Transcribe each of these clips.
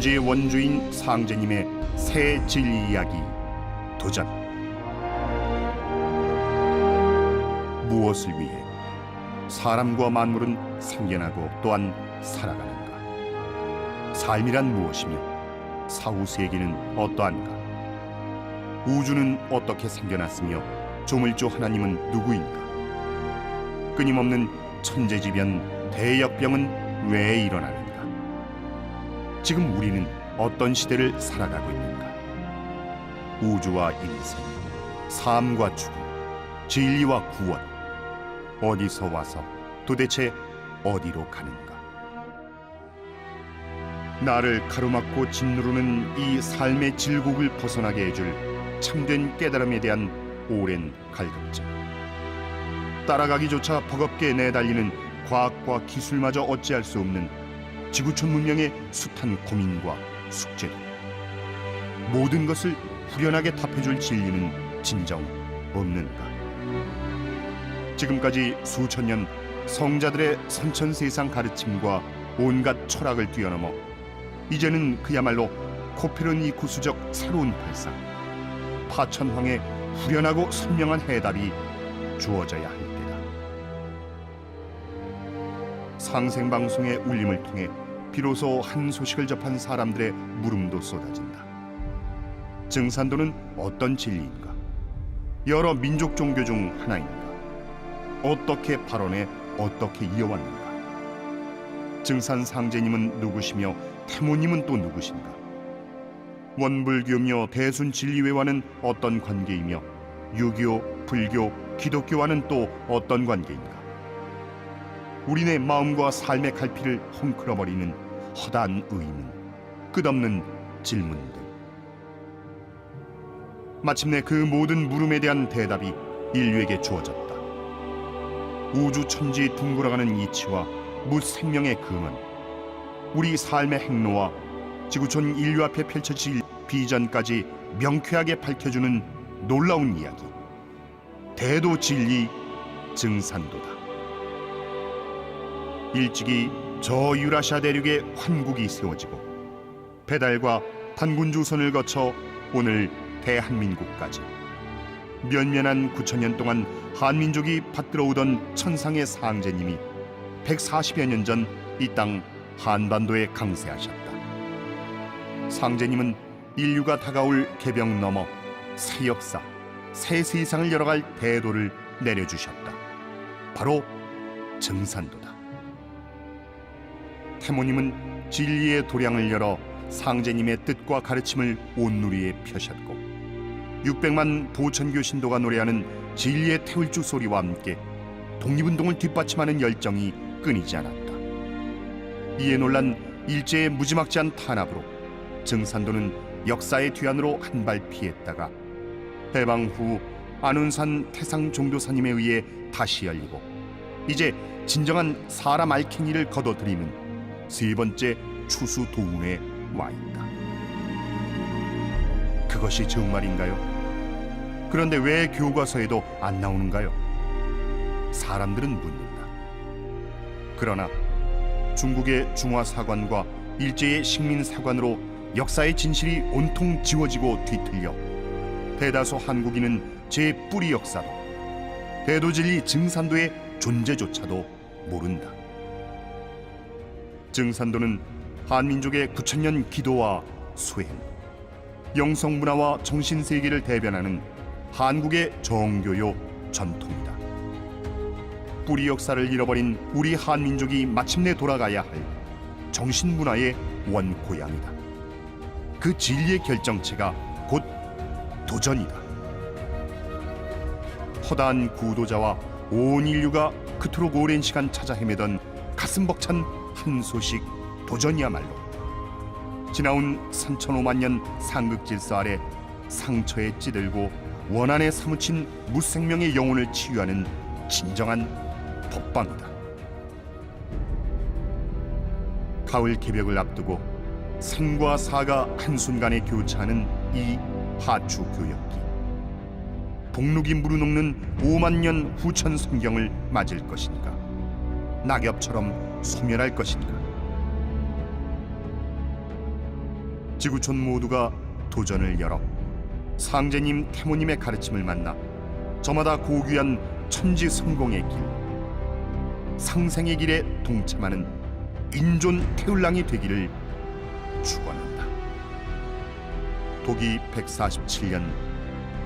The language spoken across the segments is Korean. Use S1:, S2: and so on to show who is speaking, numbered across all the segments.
S1: 천지의 원주인 상제님의 새 진리 이야기 도전. 무엇을 위해 사람과 만물은 생겨나고 또한 살아가는가? 삶이란 무엇이며 사후 세계는 어떠한가? 우주는 어떻게 생겨났으며 조물주 하나님은 누구인가? 끊임없는 천재지변 대역병은 왜 일어나는가? 지금 우리는 어떤 시대를 살아가고 있는가? 우주와 인생, 삶과 죽음, 진리와 구원, 어디서 와서 도대체 어디로 가는가? 나를 가로막고 짓누르는 이 삶의 질곡을 벗어나게 해줄 참된 깨달음에 대한 오랜 갈급증, 따라가기조차 버겁게 내달리는 과학과 기술마저 어찌할 수 없는 지구촌 문명의 숱한 고민과 숙제들, 모든 것을 후련하게 답해줄 진리는 진정 없는가? 지금까지 수천 년 성자들의 선천세상 가르침과 온갖 철학을 뛰어넘어 이제는 그야말로 코페르니쿠스적 새로운 발상, 파천황의 후련하고 선명한 해답이 주어져야 할 때다. 상생방송의 울림을 통해 비로소 한 소식을 접한 사람들의 물음도 쏟아진다. 증산도는 어떤 진리인가? 여러 민족 종교 중 하나인가? 어떻게 발언해 어떻게 이어왔는가? 증산 상제님은 누구시며 태모님은 또 누구신가? 원불교며 대순 진리회와는 어떤 관계이며 유교, 불교, 기독교와는 또 어떤 관계인가? 우리네 마음과 삶의 갈피를 헝클어버리는 허다한 의문, 끝없는 질문들. 마침내 그 모든 물음에 대한 대답이 인류에게 주어졌다. 우주 천지 둥글어가는 이치와 무생명의 근원, 우리 삶의 행로와 지구촌 인류 앞에 펼쳐질 비전까지 명쾌하게 밝혀주는 놀라운 이야기, 대도 진리 증산도다. 일찍이 저 유라시아 대륙에 환국이 세워지고 배달과 단군주선을 거쳐 오늘 대한민국까지 면면한 9천년 동안 한민족이 받들어오던 천상의 상제님이 140여 년 전 이 땅 한반도에 강세하셨다. 상제님은 인류가 다가올 개병 넘어 새 역사, 새 세상을 열어갈 대도를 내려주셨다. 바로 증산도다. 태모님은 진리의 도량을 열어 상제님의 뜻과 가르침을 온누리에 펴셨고 600만 보천교 신도가 노래하는 진리의 태울주 소리와 함께 독립운동을 뒷받침하는 열정이 끊이지 않았다. 이에 놀란 일제의 무지막지한 탄압으로 증산도는 역사의 뒤안으로 한 발 피했다가 해방 후 안운산 태상종도사님에 의해 다시 열리고 이제 진정한 사람 알갱이를 거둬들이는 세 번째 추수 도운에 와 있다. 그것이 정말인가요? 그런데 왜 교과서에도 안 나오는가요? 사람들은 묻는다. 그러나 중국의 중화사관과 일제의 식민사관으로 역사의 진실이 온통 지워지고 뒤틀려 대다수 한국인은 제 뿌리 역사도 대도진리 증산도의 존재조차도 모른다. 증산도는 한민족의 9천년 기도와 수행, 영성문화와 정신세계를 대변하는 한국의 정교요 전통이다. 뿌리 역사를 잃어버린 우리 한민족이 마침내 돌아가야 할 정신문화의 원고향이다. 그 진리의 결정체가 곧 도전이다. 허다한 구도자와 온 인류가 그토록 오랜 시간 찾아 헤매던 가슴 벅찬 한 소식 도전이야말로 지나온 3,500만 년 상극질서 아래 상처에 찌들고 원한에 사무친 무생명의 영혼을 치유하는 진정한 법방이다. 가을 개벽을 앞두고 생과 사가 한순간에 교차하는 이 하추 교역기, 복록이 무르녹는 5만 년 후천 성경을 맞을 것인가? 낙엽처럼 소멸할 것인가? 지구촌 모두가 도전을 열어 상제님 태모님의 가르침을 만나 저마다 고귀한 천지 성공의 길, 상생의 길에 동참하는 인존 태울랑이 되기를 축원한다. 도기 147년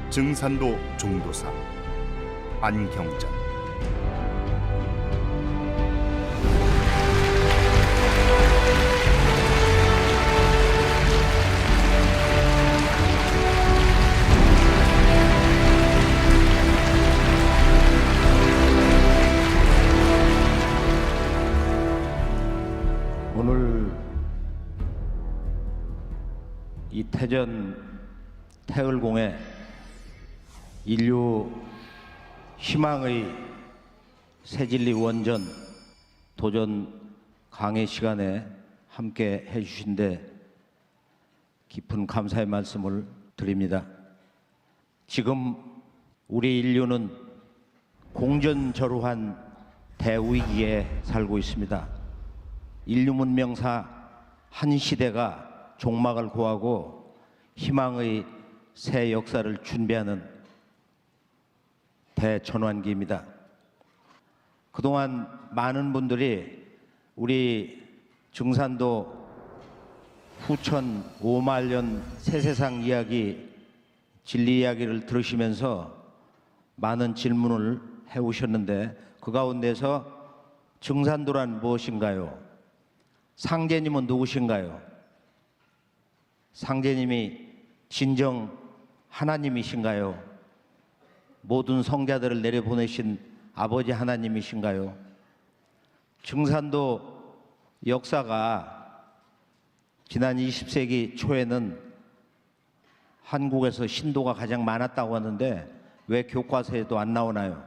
S1: 증산도 종도사 안경전.
S2: 오늘 이 태전 태을공에 인류 희망의 새진리 원전 도전 강의 시간에 함께 해주신 데 깊은 감사의 말씀을 드립니다. 지금 우리 인류는 공전저루한 대위기에 살고 있습니다. 인류 문명사 한 시대가 종막을 고하고 희망의 새 역사를 준비하는 대전환기입니다. 그동안 많은 분들이 우리 증산도 후천 5만년 새세상 이야기, 진리 이야기를 들으시면서 많은 질문을 해오셨는데 그 가운데서 증산도란 무엇인가요? 상제님은 누구신가요? 상제님이 진정 하나님이신가요? 모든 성자들을 내려보내신 아버지 하나님이신가요? 증산도 역사가 지난 20세기 초에는 한국에서 신도가 가장 많았다고 하는데 왜 교과서에도 안 나오나요?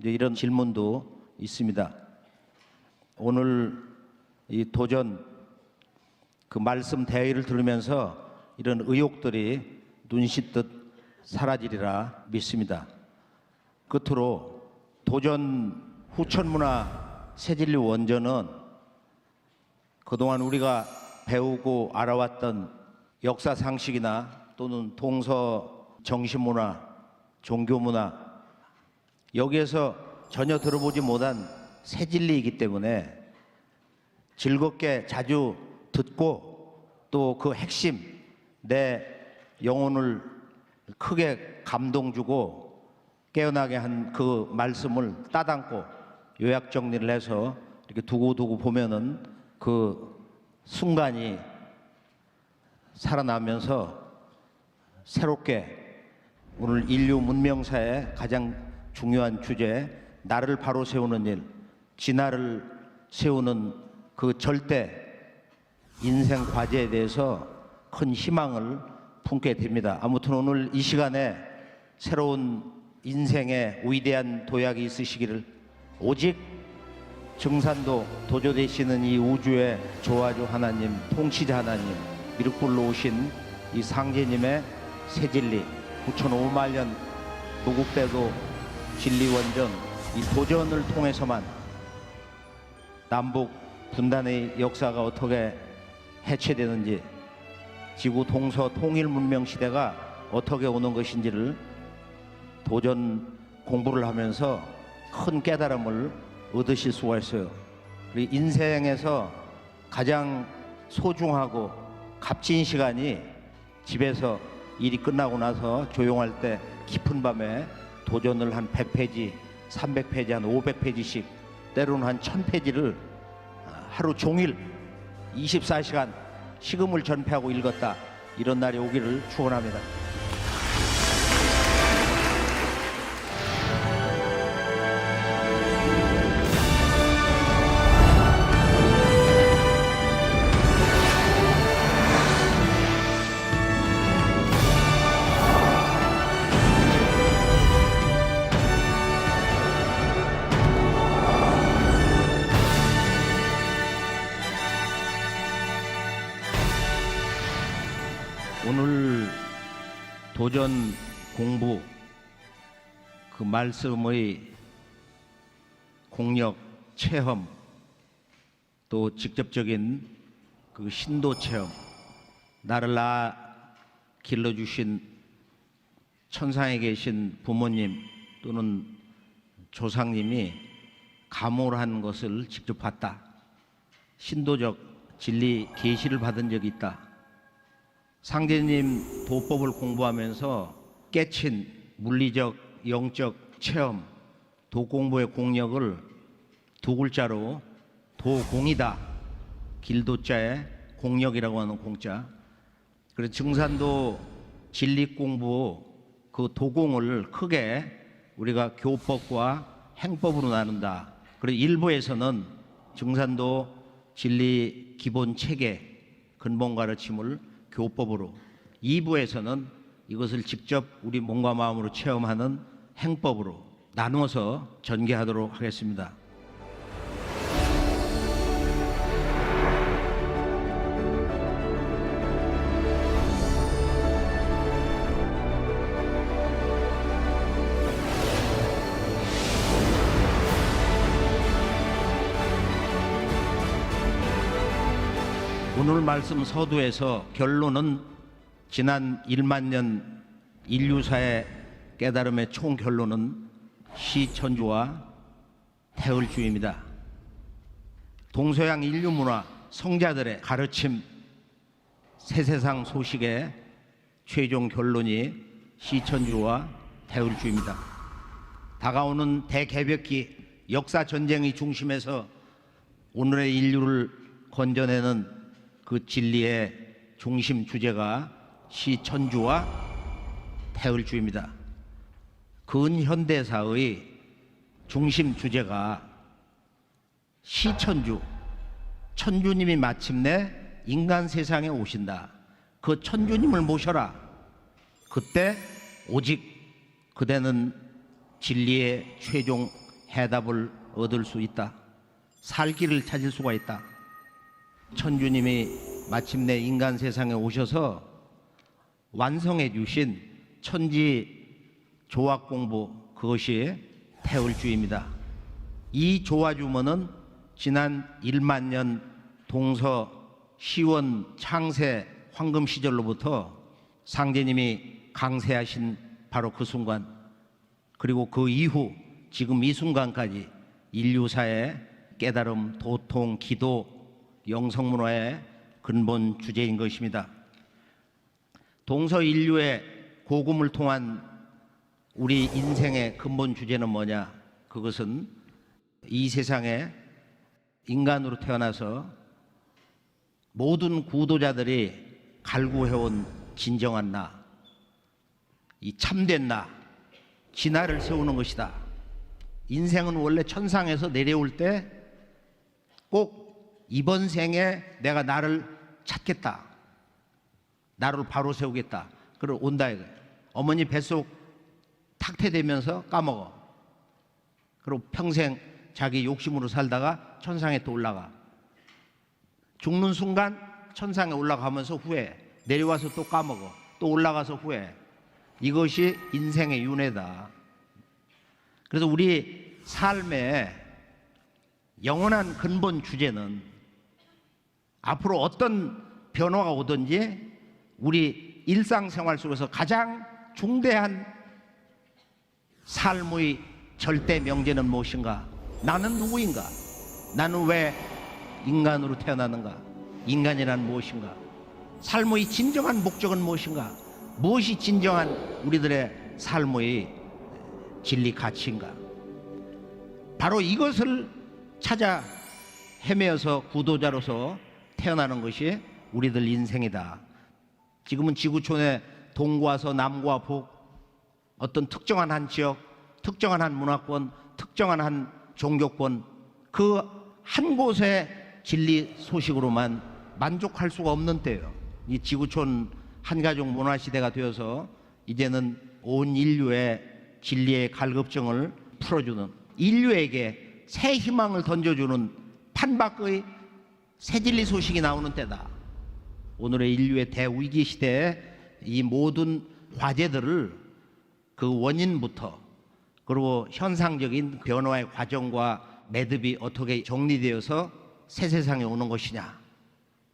S2: 이제 이런 질문도 있습니다. 오늘 이 도전 그 말씀 대의를 들으면서 이런 의혹들이 눈씻듯 사라지리라 믿습니다. 끝으로 도전 후천문화 새진리 원전은 그동안 우리가 배우고 알아왔던 역사 상식이나 또는 동서 정신문화, 종교문화 여기에서 전혀 들어보지 못한 새진리이기 때문에 즐겁게 자주 듣고 또 그 핵심 내 영혼을 크게 감동 주고 깨어나게 한 그 말씀을 따담고 요약 정리를 해서 이렇게 두고두고 보면은 그 순간이 살아나면서 새롭게 오늘 인류 문명사의 가장 중요한 주제 나를 바로 세우는 일, 진화를 세우는 그 절대 인생 과제에 대해서 큰 희망을 품게 됩니다. 아무튼 오늘 이 시간에 새로운 인생의 위대한 도약이 있으시기를 오직 증산도 도조되시는 이 우주의 조화주 하나님, 통치자 하나님, 미륵불로 오신 이 상제님의 새진리 9,500년 무국대도 진리원전 이 도전을 통해서만 남북 분단의 역사가 어떻게 해체되는지 지구 동서 통일 문명 시대가 어떻게 오는 것인지를 도전 공부를 하면서 큰 깨달음을 얻으실 수가 있어요. 우리 인생에서 가장 소중하고 값진 시간이 집에서 일이 끝나고 나서 조용할 때 깊은 밤에 도전을 한 100페이지, 300페이지, 한 500페이지씩 때로는 한 1000페이지를 하루 종일 24시간 식음을 전폐하고 읽었다. 이런 날이 오기를 축원합니다. 오늘 도전 공부 그 말씀의 공력 체험 또 직접적인 그 신도 체험 나를 낳아 길러주신 천상에 계신 부모님 또는 조상님이 감호한 것을 직접 봤다. 신도적 진리 계시를 받은 적이 있다. 상제님 도법을 공부하면서 깨친 물리적, 영적 체험, 도공부의 공력을 두 글자로 도공이다. 길도자에 공력이라고 하는 공자. 그래서 증산도 진리 공부 그 도공을 크게 우리가 교법과 행법으로 나눈다. 그리고 일부에서는 증산도 진리 기본 체계 근본 가르침을 교법으로, 2부에서는 이것을 직접 우리 몸과 마음으로 체험하는 행법으로 나누어서 전개하도록 하겠습니다. 오늘 말씀 서두에서 결론은 지난 1만 년 인류사의 깨달음의 총 결론은 시천주와 태을주입니다. 동서양 인류 문화 성자들의 가르침 새세상 소식의 최종 결론이 시천주와 태을주입니다. 다가오는 대개벽기 역사 전쟁의 중심에서 오늘의 인류를 건져내는 그 진리의 중심 주제가 시천주와 태을주입니다. 근현대사의 중심 주제가 시천주, 천주님이 마침내 인간 세상에 오신다. 그 천주님을 모셔라. 그때 오직 그대는 진리의 최종 해답을 얻을 수 있다. 살 길을 찾을 수가 있다. 천주님이 마침내 인간 세상에 오셔서 완성해 주신 천지 조화 공부, 그것이 태을주입니다. 이 조화주문은 지난 1만 년 동서 시원 창세 황금 시절로부터 상제님이 강세하신 바로 그 순간, 그리고 그 이후 지금 이 순간까지 인류사의 깨달음, 도통, 기도, 영성문화의 근본 주제인 것입니다. 동서 인류의 고금을 통한 우리 인생의 근본 주제는 뭐냐? 그것은 이 세상에 인간으로 태어나서 모든 구도자들이 갈구해온 진정한 나, 이 참된 나, 진화를 세우는 것이다. 인생은 원래 천상에서 내려올 때 꼭 이번 생에 내가 나를 찾겠다, 나를 바로 세우겠다, 그러 온다 이거예요. 어머니 뱃속 탁태되면서 까먹어. 그리고 평생 자기 욕심으로 살다가 천상에 또 올라가. 죽는 순간 천상에 올라가면서 후회. 내려와서 또 까먹어. 또 올라가서 후회. 이것이 인생의 윤회다. 그래서 우리 삶의 영원한 근본 주제는 앞으로 어떤 변화가 오든지 우리 일상생활 속에서 가장 중대한 삶의 절대 명제는 무엇인가? 나는 누구인가? 나는 왜 인간으로 태어나는가? 인간이란 무엇인가? 삶의 진정한 목적은 무엇인가? 무엇이 진정한 우리들의 삶의 진리 가치인가? 바로 이것을 찾아 헤매어서 구도자로서 태어나는 것이 우리들 인생이다. 지금은 지구촌의 동과서 남과 북, 어떤 특정한 한 지역, 특정한 한 문화권, 특정한 한 종교권, 그 한 곳의 진리 소식으로만 만족할 수가 없는 때예요. 이 지구촌 한가족 문화시대가 되어서 이제는 온 인류의 진리의 갈급증을 풀어주는, 인류에게 새 희망을 던져주는 판박의 새 진리 소식이 나오는 때다. 오늘의 인류의 대위기 시대에 이 모든 과제들을 그 원인부터, 그리고 현상적인 변화의 과정과 매듭이 어떻게 정리되어서 새 세상에 오는 것이냐,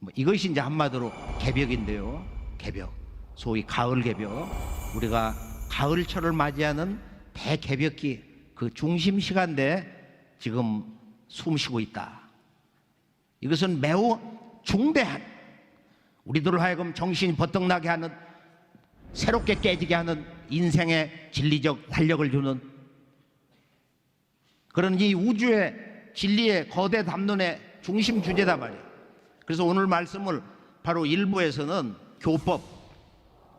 S2: 뭐 이것이 이제 한마디로 개벽인데요. 개벽, 소위 가을 개벽. 우리가 가을철을 맞이하는 대개벽기 그 중심 시간대에 지금 숨쉬고 있다. 이것은 매우 중대한, 우리들을 하여금 정신이 버떡나게 하는, 새롭게 깨지게 하는 인생의 진리적 활력을 주는 그런 이 우주의 진리의 거대 담론의 중심 주제다 말이에요. 그래서 오늘 말씀을 바로 1부에서는 교법,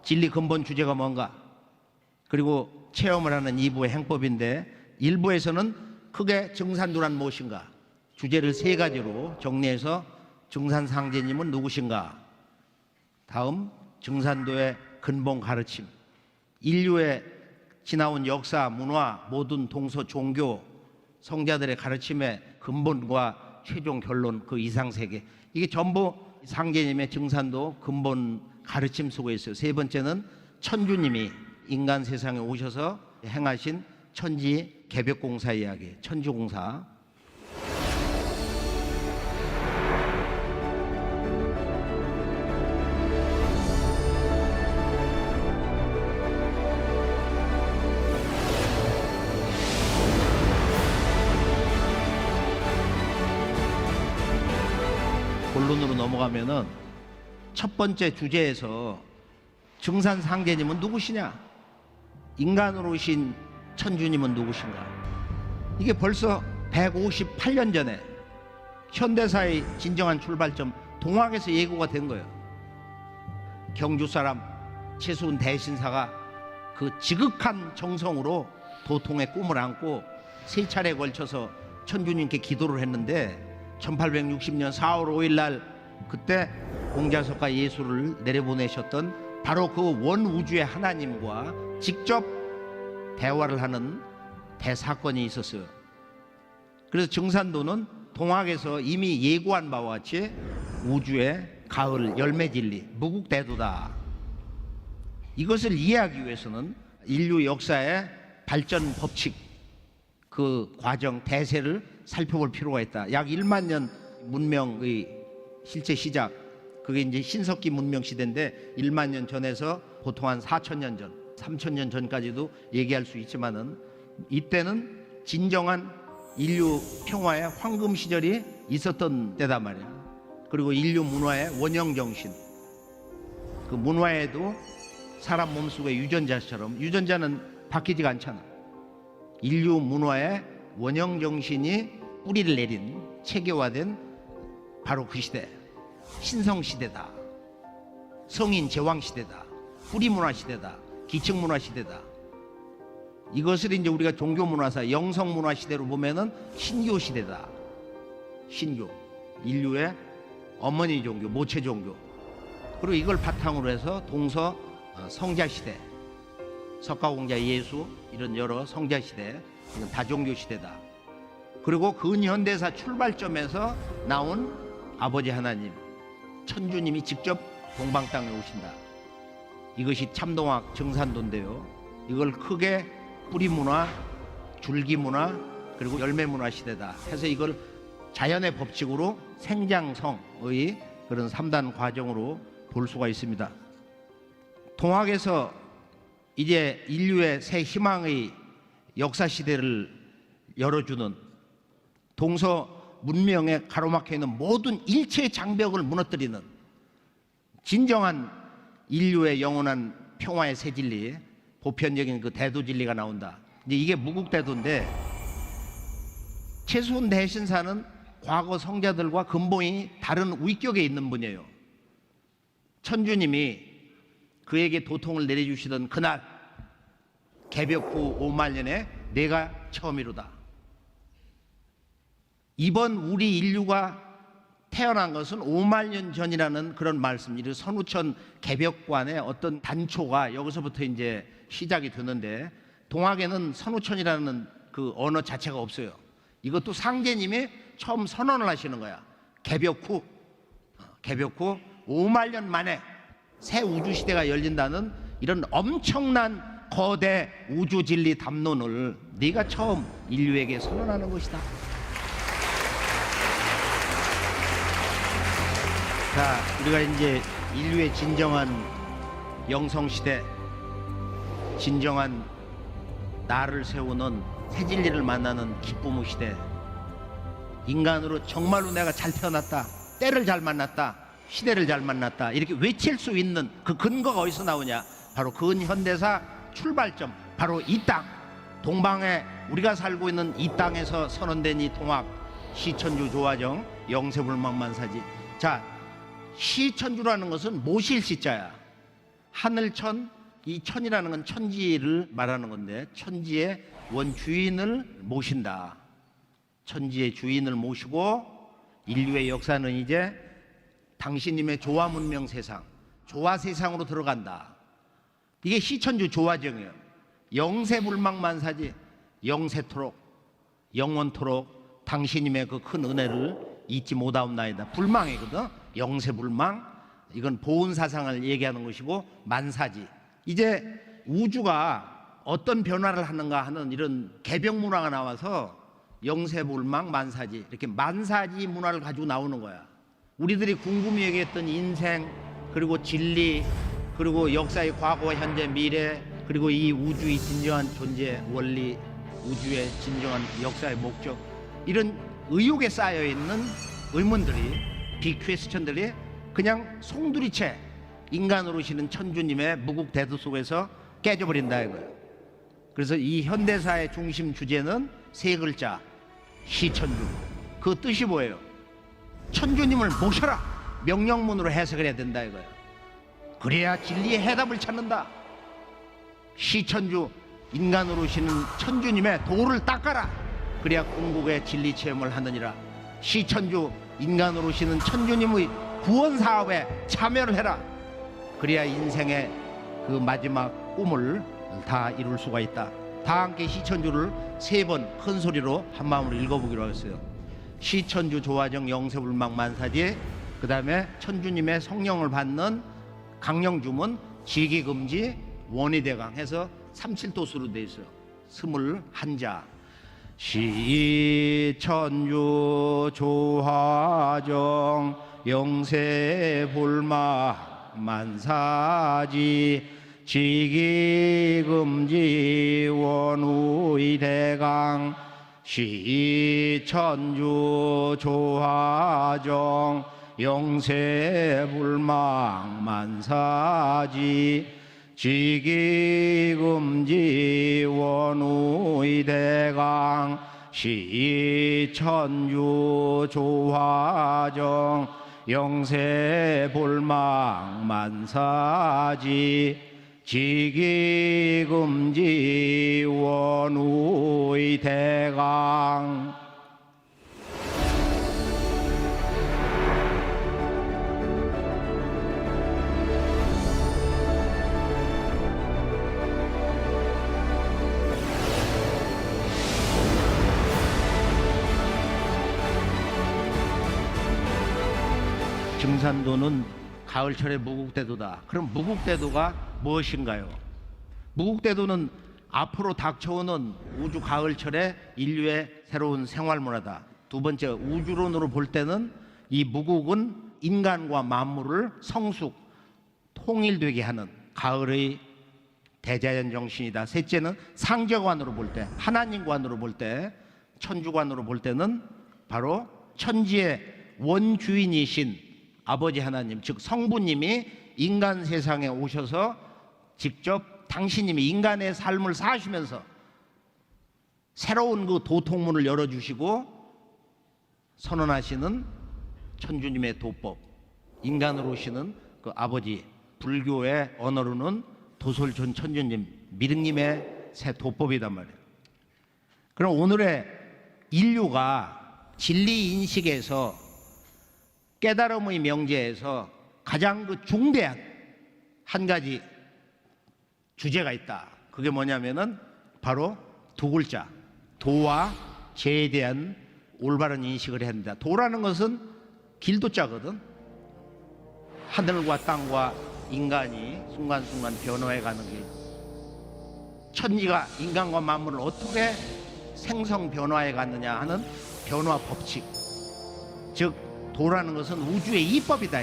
S2: 진리 근본 주제가 뭔가, 그리고 체험을 하는 2부의 행법인데 1부에서는 크게 증산도란 무엇인가 주제를 3가지로 정리해서 증산상제님은 누구신가, 다음 증산도의 근본 가르침, 인류의 지나온 역사, 문화, 모든 동서 종교, 성자들의 가르침의 근본과 최종 결론, 그 이상세계, 이게 전부 상제님의 증산도 근본 가르침 속에 있어요. 3번째는 천주님이 인간 세상에 오셔서 행하신 천지 개벽공사 이야기, 천주공사. 본론으로 넘어가면은 첫 번째 주제에서 증산상제님은 누구시냐, 인간으로 오신 천주님은 누구신가, 이게 벌써 158년 전에 현대사의 진정한 출발점 동학에서 예고가 된 거예요. 경주 사람 최수훈 대신사가 그 지극한 정성으로 도통의 꿈을 안고 3차례에 걸쳐서 천주님께 기도를 했는데 1860년 4월 5일 날 그때 공자석과 예수를 내려보내셨던 바로 그 원우주의 하나님과 직접 대화를 하는 대사건이 있었어요. 그래서 증산도는 동학에서 이미 예고한 바와 같이 우주의 가을 열매 진리, 무국대도다. 이것을 이해하기 위해서는 인류 역사의 발전 법칙, 그 과정, 대세를 살펴볼 필요가 있다. 약 1만 년 문명의 실제 시작, 그게 이제 신석기 문명 시대인데 1만 년 전에서 보통 한 4,000년 전, 3,000년 전까지도 얘기할 수 있지만은 이때는 진정한 인류 평화의 황금 시절이 있었던 때다 말이야. 그리고 인류 문화의 원형 정신, 그 문화에도 사람 몸속의 유전자처럼, 유전자는 바뀌지가 않잖아. 인류 문화의 원형 정신이 뿌리를 내린, 체계화된 바로 그 시대, 신성 시대다. 성인 제왕 시대다. 뿌리 문화 시대다. 기층 문화 시대다. 이것을 이제 우리가 종교 문화사 영성 문화 시대로 보면은 신교 시대다. 신교, 인류의 어머니 종교, 모체 종교. 그리고 이걸 바탕으로 해서 동서 성자 시대, 석가공자 예수, 이런 여러 성자 시대, 이건 다종교 시대다. 그리고 근현대사 출발점에서 나온 아버지 하나님, 천주님이 직접 동방 땅에 오신다. 이것이 참동학 증산도인데요. 이걸 크게 뿌리 문화, 줄기 문화, 그리고 열매 문화 시대다 해서 이걸 자연의 법칙으로 생장성의 그런 3단 과정으로 볼 수가 있습니다. 동학에서 이제 인류의 새 희망의 역사 시대를 열어주는, 동서 문명에 가로막혀 있는 모든 일체의 장벽을 무너뜨리는 진정한 인류의 영원한 평화의 새 진리, 보편적인 그 대도 진리가 나온다. 이제 이게 무국대도인데, 최수훈 대신사는 과거 성자들과 근본이 다른 위격에 있는 분이에요. 천주님이 그에게 도통을 내려주시던 그날, 개벽 후 5만 년에 내가 처음이로다. 이번 우리 인류가 태어난 것은 5만 년 전이라는 그런 말씀, 이 선우천 개벽관의 어떤 단초가 여기서부터 이제 시작이 되는데, 동학에는 선우천이라는 그 언어 자체가 없어요. 이것도 상제님이 처음 선언을 하시는 거야. 개벽 후 5만 년 만에 새 우주 시대가 열린다는 이런 엄청난 거대 우주 진리 담론을 네가 처음 인류에게 선언하는 것이다. 자, 우리가 이제 인류의 진정한 영성시대, 진정한 나를 세우는 새 진리를 만나는 기쁨의 시대, 인간으로 정말로 내가 잘 태어났다, 때를 잘 만났다, 시대를 잘 만났다, 이렇게 외칠 수 있는 그 근거가 어디서 나오냐? 바로 근현대사 출발점, 바로 이 땅, 동방에 우리가 살고 있는 이 땅에서 선언된 이 통합, 시천주 조화정 영세불망만사지. 자, 시천주라는 것은 모실 시자야. 하늘천, 이 천이라는 건 천지를 말하는 건데, 천지의 원주인을 모신다. 천지의 주인을 모시고 인류의 역사는 이제 당신님의 조화 문명 세상, 조화 세상으로 들어간다. 이게 시천주 조화정이에요. 영세불망만사지. 영세토록, 영원토록 당신님의 그 큰 은혜를 잊지 못하옵나이다. 불망이거든. 영세불망, 이건 보은사상을 얘기하는 것이고, 만사지. 이제 우주가 어떤 변화를 하는가 하는 이런 개벽문화가 나와서 영세불망 만사지, 이렇게 만사지 문화를 가지고 나오는 거야. 우리들이 궁금히 얘기했던 인생, 그리고 진리, 그리고 역사의 과거, 현재, 미래, 그리고 이 우주의 진정한 존재, 원리, 우주의 진정한 역사의 목적, 이런 의혹에 쌓여있는 의문들이, 빅퀘스천들이 그냥 송두리째 인간으로 오시는 천주님의 무국대도 속에서 깨져버린다 이거예요. 그래서 이 현대사의 중심 주제는 세 글자, 시천주. 그 뜻이 뭐예요? 천주님을 모셔라, 명령문으로 해석을 해야 된다 이거예요. 그래야 진리의 해답을 찾는다. 시천주, 인간으로 오시는 천주님의 도를 닦아라, 그래야 궁극의 진리 체험을 하느니라. 시천주, 인간으로 오시는 천주님의 구원 사업에 참여를 해라, 그래야 인생의 그 마지막 꿈을 다 이룰 수가 있다. 다 함께 시천주를 세 번 큰 소리로 한 마음으로 읽어보기로 하겠어요. 시천주 조화정 영세불망만사지. 그 다음에 천주님의 성령을 받는 강령주문 지기금지 원의대강 해서 37도수로 돼 있어요. 21자. 시천주 조화정 영세불망만사지. 지기금지 원의대강. 시천주 조화정 영세불망만사지. 지기금지 원의대강. 시천주 조화정 영세불망만사지. 지기금지 원의대강. 증산도는 가을철의 무국대도다. 그럼 무국대도가 무엇인가요? 무국대도는 앞으로 닥쳐오는 우주 가을철의 인류의 새로운 생활문화다. 두 번째, 우주론으로 볼 때는 이 무국은 인간과 만물을 성숙, 통일되게 하는 가을의 대자연 정신이다. 셋째는 상제관으로 볼 때, 하나님관으로 볼 때, 천주관으로 볼 때는 바로 천지의 원주인이신 아버지 하나님, 즉 성부님이 인간 세상에 오셔서 직접 당신님이 인간의 삶을 사시면서 새로운 그 도통문을 열어주시고 선언하시는 천주님의 도법, 인간으로 오시는 그 아버지, 불교의 언어로는 도솔존 천주님, 미륵님의 새 도법이단 말이에요. 그럼 오늘의 인류가 진리 인식에서, 깨달음의 명제에서 가장 그 중대한 한 가지 주제가 있다. 그게 뭐냐면은 바로 두 글자, 도와 죄에 대한 올바른 인식을 해야 한다. 도라는 것은 길도자거든. 하늘과 땅과 인간이 순간순간 변화해가는 길, 천지가 인간과 만물을 어떻게 생성 변화해 갔느냐 하는 변화 법칙, 즉 도라는 것은 우주의 이법이다.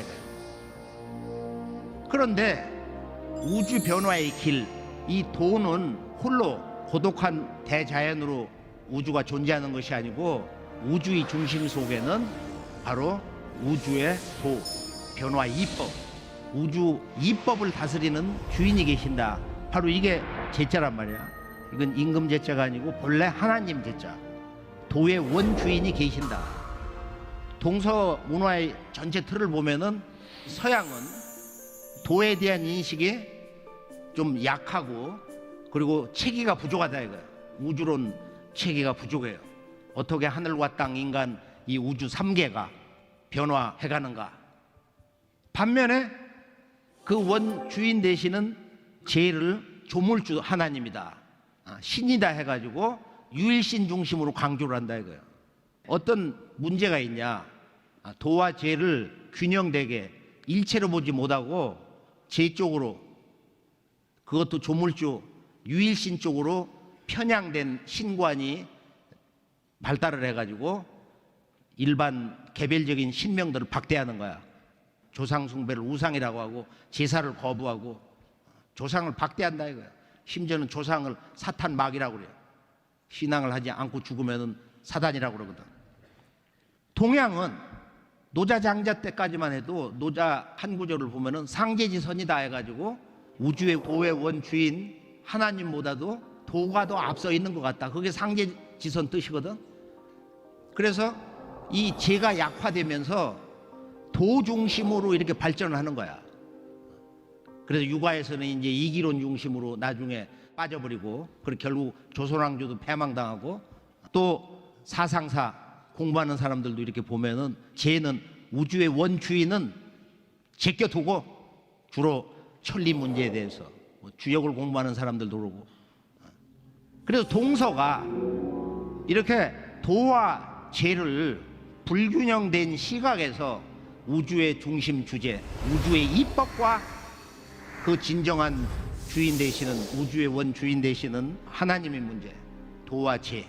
S2: 그런데 우주 변화의 길, 이 도는 홀로 고독한 대자연으로 우주가 존재하는 것이 아니고 우주의 중심 속에는 바로 우주의 도, 변화 이법, 우주 이법을 다스리는 주인이 계신다. 바로 이게 제자란 말이야. 이건 임금 제자가 아니고 본래 하나님 제자, 도의 원주인이 계신다. 동서 문화의 전체 틀을 보면은 서양은 도에 대한 인식이 좀 약하고 그리고 체계가 부족하다 이거예요. 우주론 체계가 부족해요. 어떻게 하늘과 땅, 인간 이 우주 3계가 변화해가는가. 반면에 그 원주인 되시는 제를 조물주 하나님이다, 신이다 해가지고 유일신 중심으로 강조를 한다 이거예요. 어떤 문제가 있냐, 도와 죄를 균형되게 일체로 보지 못하고 죄 쪽으로, 그것도 조물주 유일신 쪽으로 편향된 신관이 발달을 해가지고 일반 개별적인 신명들을 박대하는 거야. 조상 숭배를 우상이라고 하고 제사를 거부하고 조상을 박대한다 이거야. 심지어는 조상을 사탄 막이라고 그래요. 신앙을 하지 않고 죽으면 사단이라고 그러거든. 동양은 노자장자 때까지만 해도 노자 한 구절을 보면은 상제지선이다 해가지고 우주의 도의 원주인 하나님보다도 도가 더 앞서 있는 것 같다. 그게 상제지선 뜻이거든. 그래서 이 죄가 약화되면서 도 중심으로 이렇게 발전을 하는 거야. 그래서 육아에서는 이제 이기론 중심으로 나중에 빠져버리고, 그리고 결국 조선왕조도 패망당하고, 또 사상사 공부하는 사람들도 이렇게 보면은 죄는 우주의 원주인은 제껴두고 주로 천리 문제에 대해서 주역을 공부하는 사람들도 그러고. 그래서 동서가 이렇게 도와 죄를 불균형된 시각에서 우주의 중심 주제, 우주의 이법과 그 진정한 주인 되시는 우주의 원주인 되시는 하나님의 문제, 도와 죄,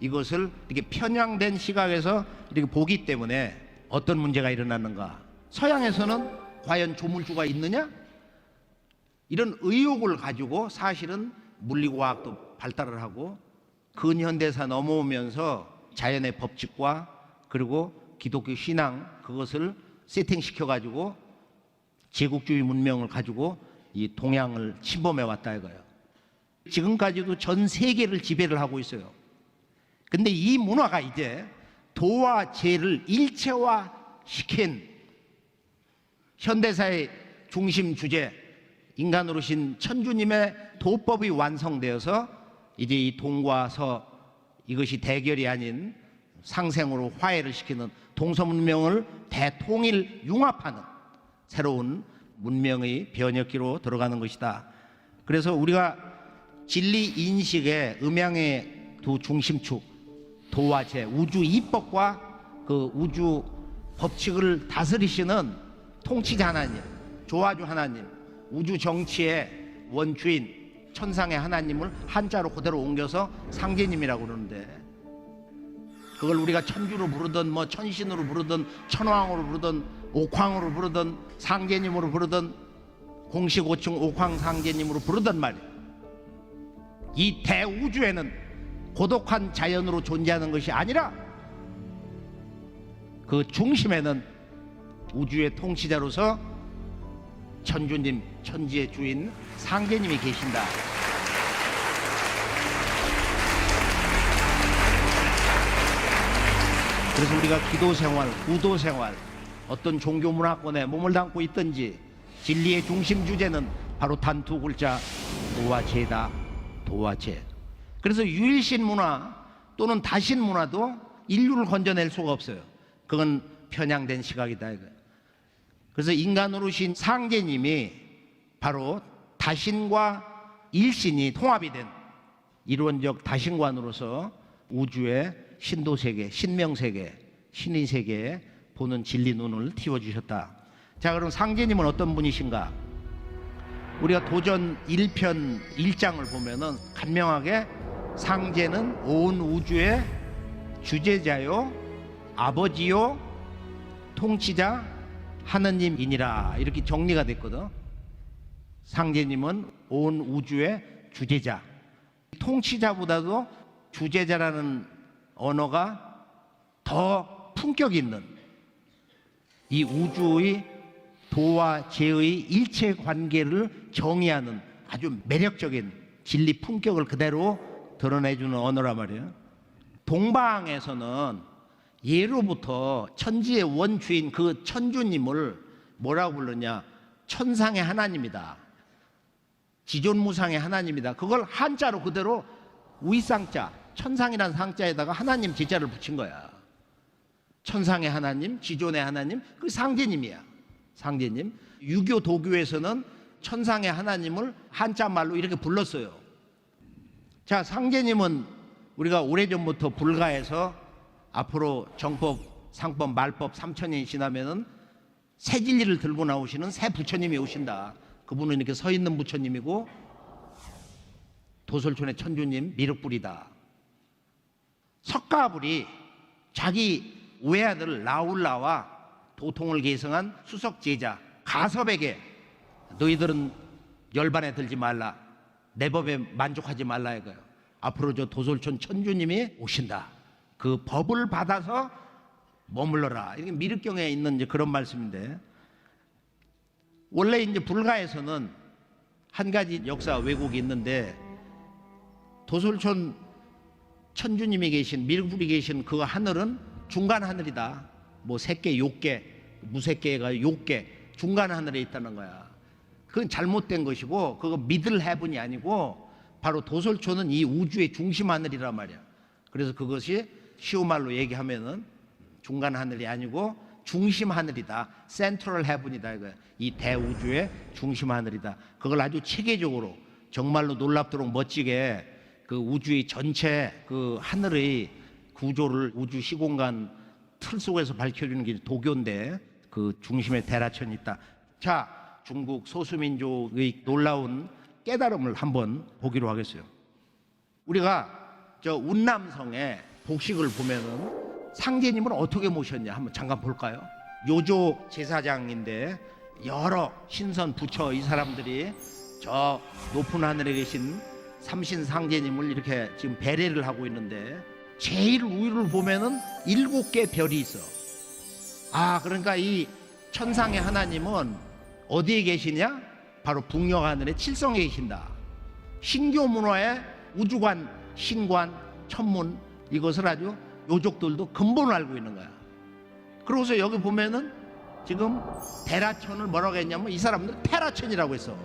S2: 이것을 이렇게 편향된 시각에서 이렇게 보기 때문에 어떤 문제가 일어나는가. 서양에서는 과연 조물주가 있느냐? 이런 의혹을 가지고 사실은 물리과학도 발달을 하고 근현대사 넘어오면서 자연의 법칙과 그리고 기독교 신앙, 그것을 세팅시켜 가지고 제국주의 문명을 가지고 이 동양을 침범해 왔다 이거예요. 지금까지도 전 세계를 지배를 하고 있어요. 근데 이 문화가 이제 도와 죄를 일체화시킨 현대사의 중심 주제, 인간으로신 천주님의 도법이 완성되어서 이제 이 동과 서, 이것이 대결이 아닌 상생으로 화해를 시키는 동서문명을 대통일 융합하는 새로운 문명의 변혁기로 들어가는 것이다. 그래서 우리가 진리 인식의 음양의 두 중심축, 도와 죄, 우주 이법과 그 우주 법칙을 다스리시는 통치자 하나님, 조화주 하나님, 우주 정치의 원주인, 천상의 하나님을 한자로 그대로 옮겨서 상제님이라고 그러는데, 그걸 우리가 천주로 부르든 뭐 천신으로 부르든 천왕으로 부르든 옥황으로 부르든 상제님으로 부르든 공식 호칭 옥황 상제님으로 부르든 말이에요. 이 대우주에는 고독한 자연으로 존재하는 것이 아니라 그 중심에는 우주의 통치자로서 천주님, 천지의 주인 상제님이 계신다. 그래서 우리가 기도 생활, 구도 생활, 어떤 종교 문화권에 몸을 담고 있든지 진리의 중심 주제는 바로 단 두 글자, 도와 죄다. 도와 죄. 그래서 유일신 문화 또는 다신 문화도 인류를 건져낼 수가 없어요. 그건 편향된 시각이다 이거예요. 그래서 인간으로신 상제님이 바로 다신과 일신이 통합이 된 이론적 다신관으로서 우주의 신도세계, 신명세계, 신의세계에 보는 진리 눈을 틔워주셨다. 자, 그럼 상제님은 어떤 분이신가? 우리가 도전 1편 1장을 보면은 간명하게 상제는 온 우주의 주제자요, 아버지요, 통치자, 하느님이니라 이렇게 정리가 됐거든. 상제님은 온 우주의 주제자. 통치자보다도 주제자라는 언어가 더 품격 있는 이 우주의 도와 재의 일체 관계를 정의하는 아주 매력적인 진리 품격을 그대로 드러내주는 언어란 말이에요. 동방에서는 예로부터 천지의 원주인 그 천주님을 뭐라고 불렀냐? 천상의 하나님이다. 지존무상의 하나님이다. 그걸 한자로 그대로 위상자, 천상이라는 상자에다가 하나님 지자를 붙인 거야. 천상의 하나님, 지존의 하나님, 그 상제님이야. 상제님. 유교 도교에서는 천상의 하나님을 한자 말로 이렇게 불렀어요. 자, 상제님은 우리가 오래전부터 불가해서 앞으로 정법, 상법, 말법 3,000년이 지나면은 새 진리를 들고 나오시는 새 부처님이 오신다. 그분은 이렇게 서 있는 부처님이고 도솔촌의 천주님 미륵불이다. 석가불이 자기 외아들 라울라와 도통을 계승한 수석 제자 가섭에게 너희들은 열반에 들지 말라. 내 법에 만족하지 말라 이거예요. 앞으로 저 도솔촌 천주님이 오신다. 그 법을 받아서 머물러라. 이게 미륵경에 있는 이제 그런 말씀인데, 원래 이제 불가에서는 한 가지 역사 왜곡이 있는데, 도솔촌 천주님이 계신 미륵불이 계신 그 하늘은 중간 하늘이다. 뭐 새끼 욕계 무새끼가 욕계 중간 하늘에 있다는 거야. 그건 잘못된 것이고 그거 미들 헤븐이 아니고 바로 도솔촌은 이 우주의 중심 하늘이란 말이야. 그래서 그것이 쉬운 말로 얘기하면은 중간 하늘이 아니고 중심 하늘이다. 센트럴 헤븐이다 이거야. 이 대우주의 중심 하늘이다. 그걸 아주 체계적으로 정말로 놀랍도록 멋지게 그 우주의 전체 그 하늘의 구조를 우주 시공간 틀 속에서 밝혀주는 게 도교인데 그 중심에 대라천이 있다. 자, 중국 소수민족의 놀라운 깨달음을 한번 보기로 하겠어요. 우리가 저 운남성의 복식을 보면은 상제님을 어떻게 모셨냐 한번 잠깐 볼까요? 요조 제사장인데 여러 신선 부처 이 사람들이 저 높은 하늘에 계신 삼신 상제님을 이렇게 지금 배례를 하고 있는데 제일 위를 보면은 7개 별이 있어. 아, 그러니까 이 천상의 하나님은 어디에 계시냐? 바로 북녘 하늘의 칠성에 계신다. 신교 문화의 우주관, 신관, 천문 이것을 아주 요족들도 근본을 알고 있는 거야. 그러고서 여기 보면은 지금 대라천을 뭐라고 했냐면 이 사람들 테라천이라고 했어.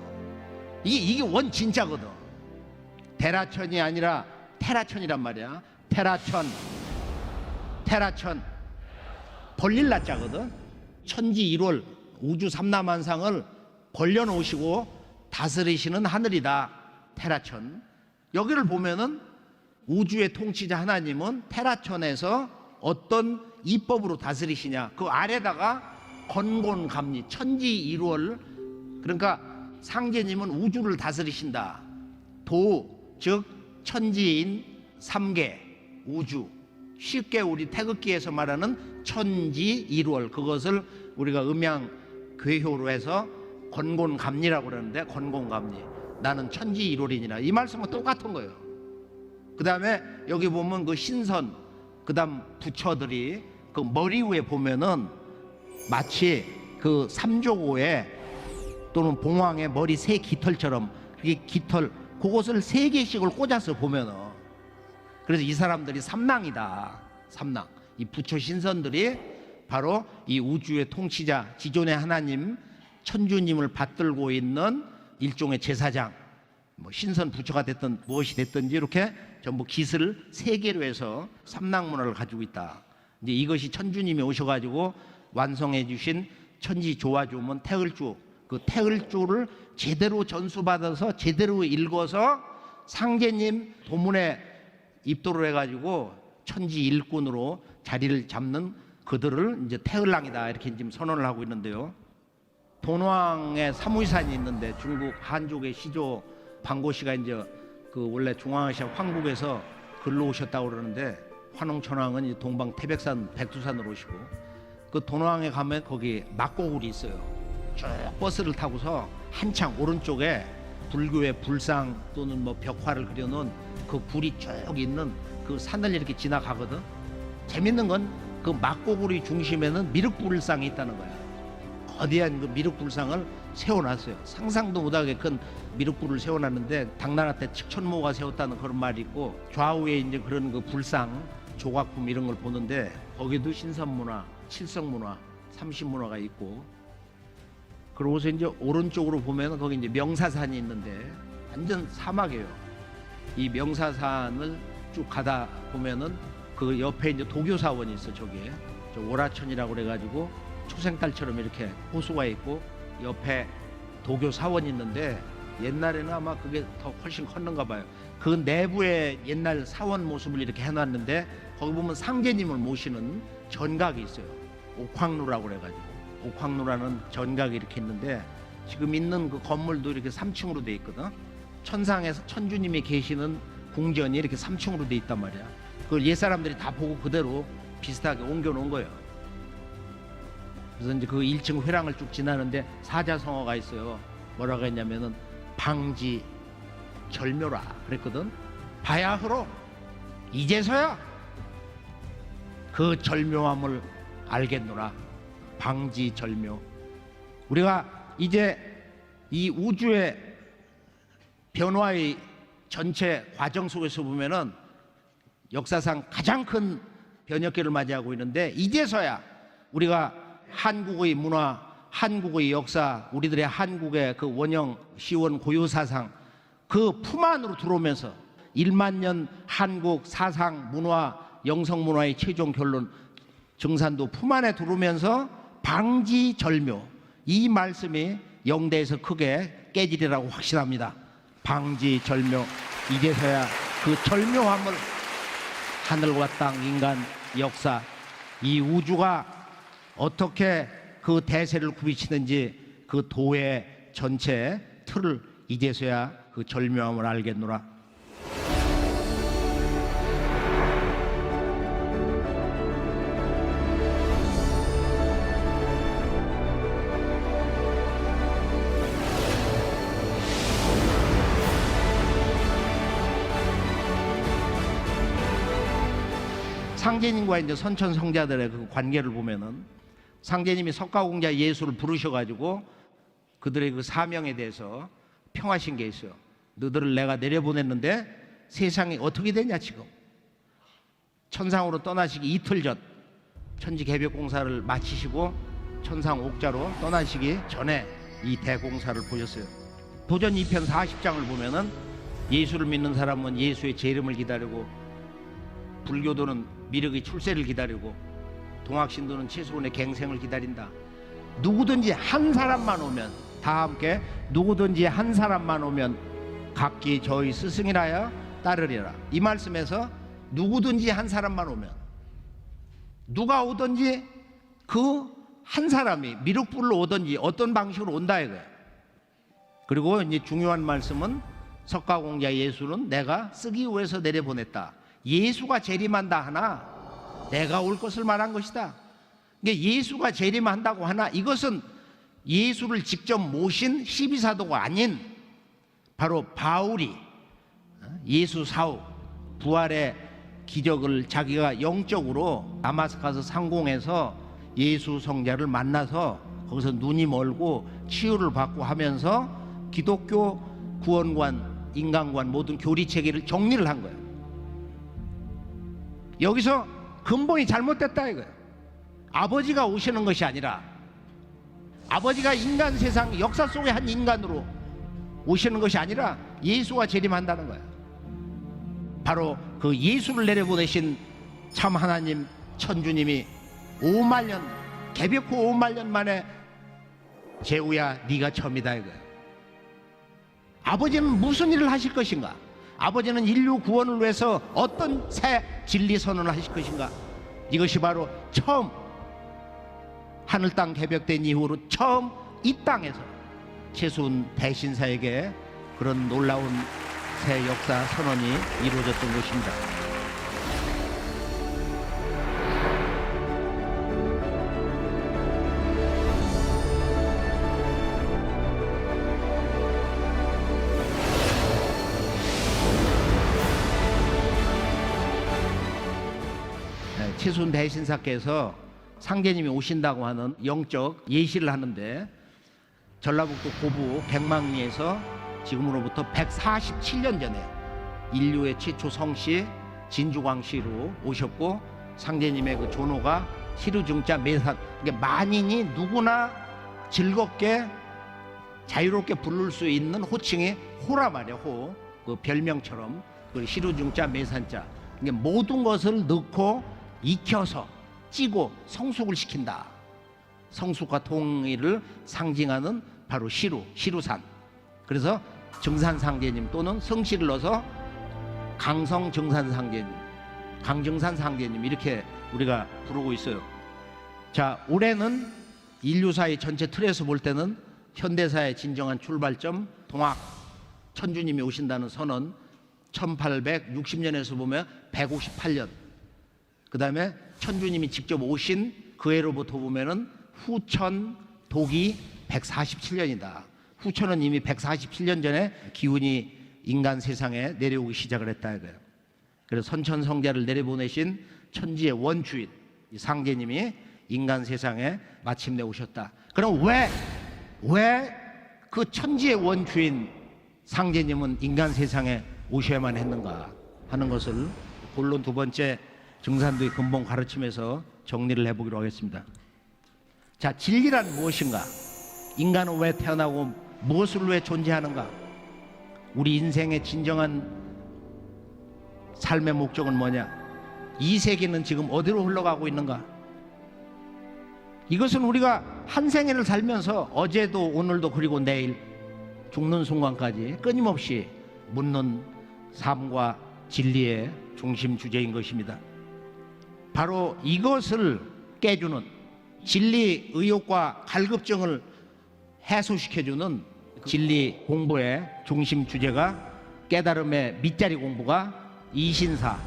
S2: 이게 원 진짜거든. 대라천이 아니라 테라천이란 말이야. 테라천 벌릴 라자거든. 천지 1월 우주 삼라만상을 벌려놓으시고 다스리시는 하늘이다. 테라천. 여기를 보면은 우주의 통치자 하나님은 테라천에서 어떤 이법으로 다스리시냐. 그 아래다가 건곤감리 천지 1월, 그러니까 상제님은 우주를 다스리신다. 도, 즉 천지인 3개 우주, 쉽게 우리 태극기에서 말하는 천지 1월, 그것을 우리가 음양괴효로 해서 건곤감리라고 그러는데, 건곤감리, 나는 천지 1월이니라, 이 말씀은 똑같은 거예요. 그 다음에 여기 보면 그 신선, 그 다음 부처들이 그 머리 위에 보면은 마치 그 삼조고에 또는 봉황의 머리 새 깃털처럼, 그게 깃털, 그것을 3개씩을 꽂아서 보면은, 그래서 이 사람들이 삼랑이다. 삼랑. 이 부처 신선들이 바로 이 우주의 통치자 지존의 하나님 천주님을 받들고 있는 일종의 제사장, 뭐 신선 부처가 됐든 무엇이 됐든지 이렇게 전부 깃을 3개로 해서 삼랑문화를 가지고 있다. 이제 이것이 천주님이 오셔가지고 완성해 주신 천지 조화조문 태을주, 그 태을주를 제대로 전수받아서 제대로 읽어서 상제님 도문에 입도를 해가지고 천지 일꾼으로 자리를 잡는 그들을 이제 태을랑이다 이렇게 지금 선언을 하고 있는데요. 돈왕의 사무이산이 있는데 중국 한족의 시조 방고씨가 이제 그 원래 중앙아시아 황국에서 글로 오셨다고 그러는데, 환웅천왕은 동방 태백산 백두산으로 오시고 그 돈왕에 가면 거기 막고굴이 있어요. 쭉 버스를 타고서 한창 오른쪽에 불교의 불상 또는 뭐 벽화를 그려놓은 그 굴이 쭉 있는 그 산을 이렇게 지나가거든. 재밌는 건 그 막고굴이 중심에는 미륵불상이 있다는 거야. 거대한 그 미륵불상을 세워놨어요. 상상도 못하게 큰 미륵불을 세워놨는데 당나라 때 칙천모가 세웠다는 그런 말이 있고, 좌우에 이제 그런 그 불상 조각품 이런 걸 보는데 거기도 신선문화, 칠성문화, 삼신문화가 있고, 그러고서 이제 오른쪽으로 보면 거기 이제 명사산이 있는데 완전 사막이에요. 이 명사산을 쭉 가다 보면은 그 옆에 이제 도교사원이 있어. 저기에 저 오라천이라고 그래가지고 초생달처럼 이렇게 호수가 있고 옆에 도교사원이 있는데 옛날에는 아마 그게 더 훨씬 컸는가 봐요. 그 내부에 옛날 사원 모습을 이렇게 해놨는데 거기 보면 상제님을 모시는 전각이 있어요. 옥황루라고 그래가지고 옥황루라는 전각이 이렇게 있는데 지금 있는 그 건물도 이렇게 3층으로 돼 있거든. 천상에서 천주님이 계시는 궁전이 이렇게 3층으로 돼 있단 말이야. 그걸 옛 사람들이 다 보고 그대로 비슷하게 옮겨 놓은 거예요. 그래서 이제 그 1층 회랑을 쭉 지나는데 사자성어가 있어요. 뭐라고 했냐면은 방지 절묘라 그랬거든. 바야흐로 이제서야 그 절묘함을 알겠노라. 방지 절묘. 우리가 이제 이 우주의 변화의 전체 과정 속에서 보면은 역사상 가장 큰 변혁기를 맞이하고 있는데 이제서야 우리가 한국의 문화, 한국의 역사, 우리들의 한국의 그 원형 시원 고유 사상 그 품 안으로 들어오면서 1만 년 한국 사상 문화 영성 문화의 최종 결론 증산도 품 안에 들어오면서 방지 절묘 이 말씀이 영대에서 크게 깨지리라고 확신합니다. 방지 절묘 이제서야 그 절묘함을 하늘과 땅, 인간, 역사, 이 우주가 어떻게 그 대세를 굽이치는지 그 도의 전체 틀을 이제서야 그 절묘함을 알겠노라. 상제님과 이제 선천 성자들의 그 관계를 보면은 상제님이 석가공자 예수를 부르셔가지고 그들의 그 사명에 대해서 평하신 게 있어요. 너들을 내가 내려보냈는데 세상이 어떻게 되냐 지금. 천상으로 떠나시기 이틀 전 천지개벽공사를 마치시고 천상 옥자로 떠나시기 전에 이 대공사를 보셨어요. 도전 2편 40장을 보면은 예수를 믿는 사람은 예수의 재림을 기다리고, 불교도는 미륵의 출세를 기다리고, 동학신도는 최수원의 갱생을 기다린다. 누구든지 한 사람만 오면, 다 함께 누구든지 한 사람만 오면 각기 저희 스승이라야 따르리라. 이 말씀에서 누구든지 한 사람만 오면, 누가 오든지 그 한 사람이 미륵불로 오든지 어떤 방식으로 온다 이거예요. 그리고 이제 중요한 말씀은 석가공자 예수는 내가 쓰기 위해서 내려보냈다. 예수가 재림한다 하나 내가 올 것을 말한 것이다. 그러니까 예수가 재림한다고 하나 이것은 예수를 직접 모신 십이사도가 아닌 바로 바울이 예수 사후 부활의 기적을 자기가 영적으로 다마스커스 상공에서 예수 성자를 만나서 거기서 눈이 멀고 치유를 받고 하면서 기독교 구원관, 인간관 모든 교리 체계를 정리를 한 거예요. 여기서 근본이 잘못됐다 이거예요. 아버지가 오시는 것이 아니라 아버지가 인간 세상 역사 속의 한 인간으로 오시는 것이 아니라 예수가 재림한다는 거예요. 바로 그 예수를 내려보내신 참 하나님 천주님이 5만 년 개벽후 5만 년 만에 제우야 네가 처음이다 이거예요. 아버지는 무슨 일을 하실 것인가? 아버지는 인류 구원을 위해서 어떤 새 진리 선언을 하실 것인가? 이것이 바로 처음 하늘 땅 개벽된 이후로 처음 이 땅에서 최순 대신사에게 그런 놀라운 새 역사 선언이 이루어졌던 것입니다. 최순 대신사께서 상제님이 오신다고 하는 영적 예시를 하는데 전라북도 고부 백망리에서 지금으로부터 147년 전에 인류의 최초 성씨 진주광씨로 오셨고 상제님의 그 존호가 시루중자 매산, 그러니까 만인이 누구나 즐겁게 자유롭게 부를 수 있는 호칭이 호라 말이야. 호, 그 별명처럼 그 시루중자 매산자, 그러니까 모든 것을 넣고 익혀서 찌고 성숙을 시킨다. 성숙과 통일을 상징하는 바로 시루산. 그래서 정산상제님 또는 성씨를 넣어서 강성정산상제님, 강정산상제님 이렇게 우리가 부르고 있어요. 자, 올해는 인류사의 전체 틀에서 볼 때는 현대사의 진정한 출발점 동학 천주님이 오신다는 선언 1860년에서 보면 158년, 그 다음에 천주님이 직접 오신 그 해로부터 보면은 후천 독이 147년이다. 후천은 이미 147년 전에 기운이 인간 세상에 내려오기 시작을 했다 이거예요. 그래서 선천성자를 내려보내신 천지의 원주인 이 상제님이 인간 세상에 마침내 오셨다. 그럼 왜 그 천지의 원주인 상제님은 인간 세상에 오셔야만 했는가 하는 것을 본론 두 번째 정산도의 근본 가르침에서 정리를 해보기로 하겠습니다. 자, 진리란 무엇인가? 인간은 왜 태어나고 무엇을 왜 존재하는가? 우리 인생의 진정한 삶의 목적은 뭐냐? 이 세계는 지금 어디로 흘러가고 있는가? 이것은 우리가 한 생애를 살면서 어제도 오늘도 그리고 내일 죽는 순간까지 끊임없이 묻는 삶과 진리의 중심 주제인 것입니다. 바로 이것을 깨주는 진리 의욕과 갈급증을 해소시켜주는 진리 공부의 중심 주제가 깨달음의 밑자리 공부가 이신사,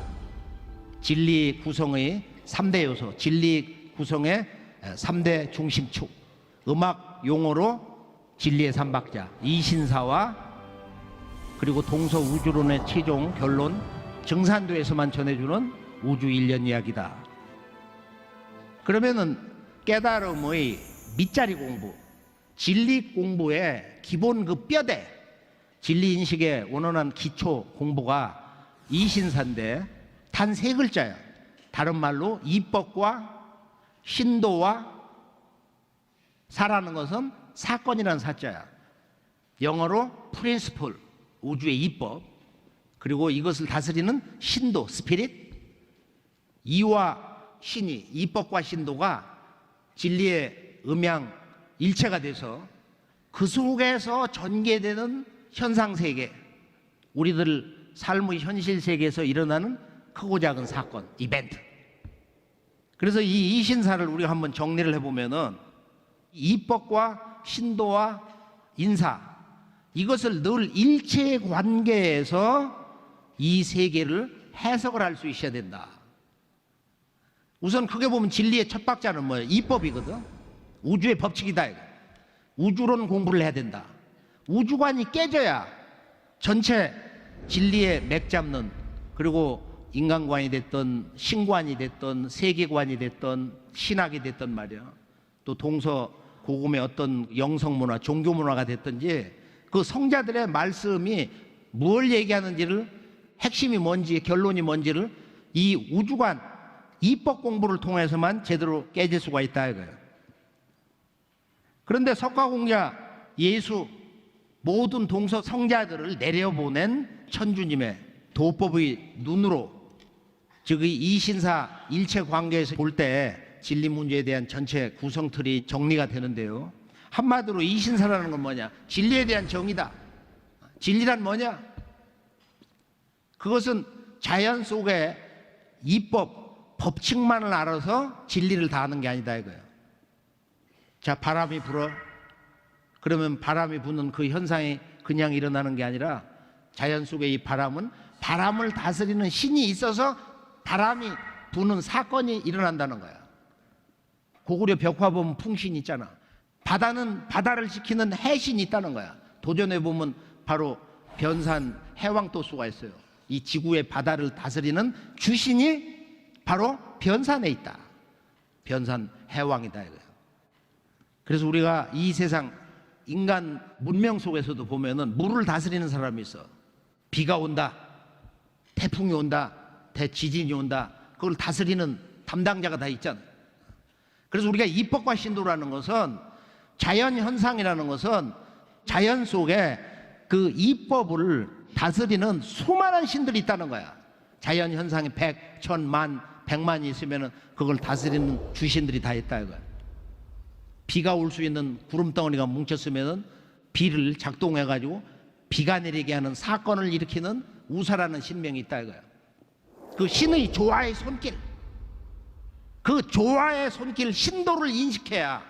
S2: 진리 구성의 3대 요소, 진리 구성의 3대 중심축, 음악 용어로 진리의 삼박자 이신사와 그리고 동서 우주론의 최종 결론 정산도에서만 전해주는 우주 일련 이야기다. 그러면은 깨달음의 밑자리 공부, 진리 공부의 기본 그 뼈대, 진리 인식의 원원한 기초 공부가 이신사인데 단 3글자야. 다른 말로 입법과 신도와 사라는 것은 사건이라는 사자야. 영어로 프린시플, 우주의 입법, 그리고 이것을 다스리는 신도, 스피릿. 이와 신이, 입법과 신도가 진리의 음양 일체가 돼서 그 속에서 전개되는 현상세계, 우리들 삶의 현실 세계에서 일어나는 크고 작은 사건, 이벤트. 그래서 이 이신사를 우리가 한번 정리를 해보면은 입법과 신도와 인사, 이것을 늘 일체 관계에서 이 세계를 해석을 할 수 있어야 된다. 우선 크게 보면 진리의 첫 박자는 뭐예요? 입법이거든. 우주의 법칙이다. 우주론 공부를 해야 된다. 우주관이 깨져야 전체 진리의 맥 잡는, 그리고 인간관이 됐던 신관이 됐던 세계관이 됐던 신학이 됐던 말이야. 또 동서 고금의 어떤 영성문화, 종교문화가 됐든지 그 성자들의 말씀이 뭘 얘기하는지를, 핵심이 뭔지, 결론이 뭔지를 이 우주관, 입법 공부를 통해서만 제대로 깨질 수가 있다 이거예요. 그런데 석가공자 예수 모든 동서 성자들을 내려보낸 천주님의 도법의 눈으로, 즉 이 이신사 일체 관계에서 볼 때 진리 문제에 대한 전체 구성틀이 정리가 되는데요. 한마디로 이신사라는 건 뭐냐? 진리에 대한 정의다. 진리란 뭐냐? 그것은 자연 속의 입법, 법칙만을 알아서 진리를 다 아는 게 아니다 이거예요. 자, 바람이 불어. 그러면 바람이 부는 그 현상이 그냥 일어나는 게 아니라 자연 속의 이 바람은 바람을 다스리는 신이 있어서 바람이 부는 사건이 일어난다는 거야. 고구려 벽화 보면 풍신이 있잖아. 바다는 바다를 지키는 해신이 있다는 거야. 도전해 보면 바로 변산 해왕도수가 있어요. 이 지구의 바다를 다스리는 주신이 바로 변산에 있다. 변산 해왕이다 이거예요. 그래서 우리가 이 세상 인간 문명 속에서도 보면은 물을 다스리는 사람이 있어. 비가 온다, 태풍이 온다, 대지진이 온다. 그걸 다스리는 담당자가 다 있잖아요. 그래서 우리가 이법과 신도라는 것은, 자연 현상이라는 것은 자연 속에 그 이법을 다스리는 수많은 신들이 있다는 거야. 자연 현상이 100, 1000만, 100만이 있으면은 그걸 다스리는 주신들이 다 있다 이거야. 비가 올 수 있는 구름덩어리가 뭉쳤으면은 비를 작동해 가지고 비가 내리게 하는 사건을 일으키는 우사라는 신명이 있다 이거야. 그 신의 조화의 손길, 그 조화의 손길, 신도를 인식해야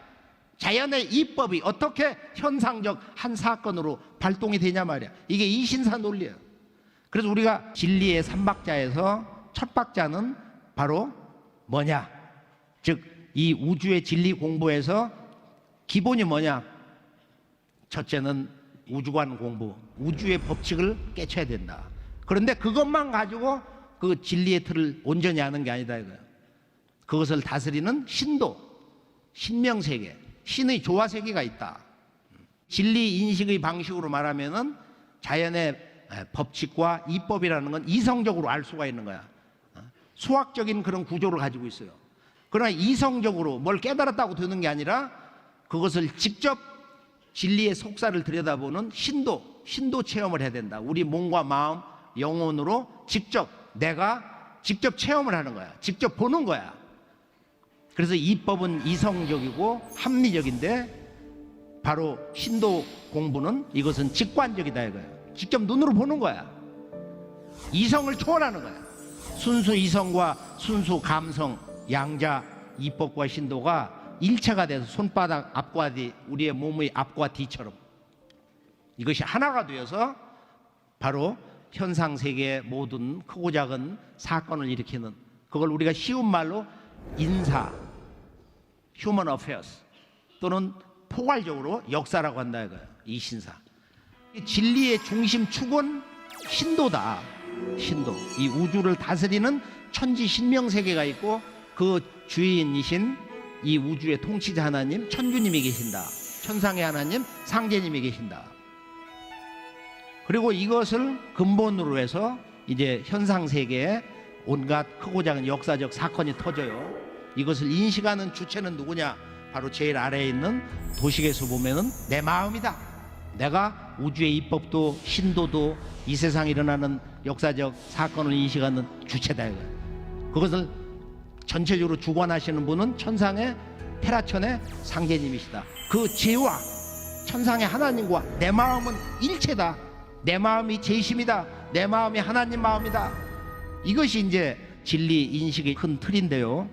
S2: 자연의 이법이 어떻게 현상적 한 사건으로 발동이 되냐 말이야. 이게 이신사 논리야. 그래서 우리가 진리의 삼박자에서 첫 박자는 바로 뭐냐, 즉 이 우주의 진리 공부에서 기본이 뭐냐, 첫째는 우주관 공부, 우주의 법칙을 깨쳐야 된다. 그런데 그것만 가지고 그 진리의 틀을 온전히 아는 게 아니다 이거야. 그것을 다스리는 신도, 신명세계, 신의 조화세계가 있다. 진리 인식의 방식으로 말하면은 자연의 법칙과 이법이라는 건 이성적으로 알 수가 있는 거야. 수학적인 그런 구조를 가지고 있어요. 그러나 이성적으로 뭘 깨달았다고 되는 게 아니라 그것을 직접 진리의 속사를 들여다보는 신도 체험을 해야 된다. 우리 몸과 마음, 영혼으로 내가 직접 체험을 하는 거야. 직접 보는 거야. 그래서 이법은 이성적이고 합리적인데 바로 신도 공부는 이것은 직관적이다 이거예요. 직접 눈으로 보는 거야. 이성을 초월하는 거야. 순수 이성과 순수 감성, 양자 이법과 신도가 일체가 돼서 손바닥 앞과 뒤, 우리의 몸의 앞과 뒤처럼 이것이 하나가 되어서 바로 현상세계의 모든 크고 작은 사건을 일으키는, 그걸 우리가 쉬운 말로 인사, 휴먼 어페어스 또는 포괄적으로 역사라고 한다 이거예요. 이 신사. 진리의 중심 축은 신도다. 신도. 이 우주를 다스리는 천지 신명세계가 있고 그 주인이신 이 우주의 통치자 하나님, 천주님이 계신다. 천상의 하나님, 상제님이 계신다. 그리고 이것을 근본으로 해서 이제 현상세계에 온갖 크고 작은 역사적 사건이 터져요. 이것을 인식하는 주체는 누구냐? 바로 제일 아래에 있는 도식에서 보면은 내 마음이다. 내가 우주의 이법도 신도도 이 세상에 일어나는 역사적 사건을 인식하는 주체다. 그것을 전체적으로 주관하시는 분은 천상의 테라천의 상제님이시다. 그 제와 천상의 하나님과 내 마음은 일체다. 내 마음이 제심이다. 내 마음이 하나님 마음이다. 이것이 이제 진리 인식의 큰 틀인데요.